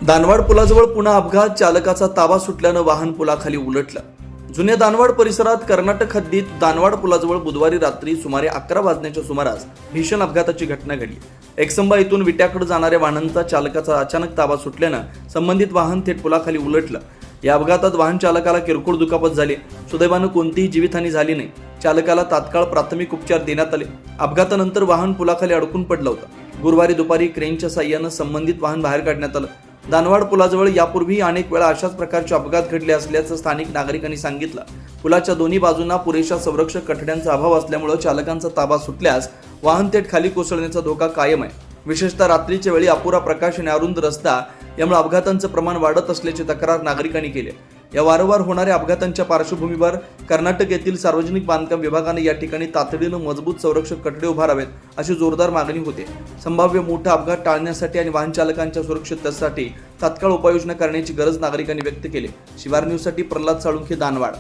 दानवाड पुलाजवळ पुन्हा अपघात, चालकाचा ताबा सुटल्यानं वाहन पुलाखाली उलटलं. जुन्या दानवाड परिसरात कर्नाटक हद्दीत दानवाड पुलाजवळ बुधवारी रात्री सुमारे 11 वाजण्याच्या सुमारास भीषण अपघाताची घटना घडली. एकसंबा इथून विट्याकडे जाणाऱ्या वाहनांचा चालकाचा अचानक ताबा सुटल्यानं संबंधित वाहन थेट पुलाखाली उलटलं. या अपघातात वाहन चालकाला किरकोळ दुखापत झाली. सुदैवानं कोणतीही जीवितहानी झाली नाही. चालकाला तात्काळ प्राथमिक उपचार देण्यात आले. अपघातानंतर वाहन पुलाखाली अडकून पडलं होतं. गुरुवारी दुपारी क्रेनच्या साहाय्यानं संबंधित वाहन बाहेर काढण्यात आलं. दानवाड पुलाजवळ यापूर्वी अनेक वेळा अशाच प्रकारचे अपघात घडले असल्याचं स्थानिक नागरिकांनी सांगितलं. पुलाच्या दोन्ही बाजूंना पुरेशा संरक्षक कठड्यांचा अभाव असल्यामुळे चालकांचा ताबा सुटल्यास वाहन थेट खाली कोसळण्याचा धोका कायम आहे. विशेषतः रात्रीच्या वेळी अपुरा प्रकाश आणि अरुंद रस्ता यामुळे अपघातांचं प्रमाण वाढत असल्याची तक्रार नागरिकांनी केली. या वारंवार होणाऱ्या अपघातांच्या पार्श्वभूमीवर कर्नाटक येथील सार्वजनिक बांधकाम विभागाने या ठिकाणी तातडीनं मजबूत संरक्षक कठडे उभारावेत अशी जोरदार मागणी होते. संभाव्य मोठा अपघात टाळण्यासाठी आणि वाहन चालकांच्या सुरक्षिततेसाठी तात्काळ उपाययोजना करण्याची गरज नागरिकांनी व्यक्त केली. शिवार न्यूजसाठी प्रल्हाद साळुंखे, दानवाड.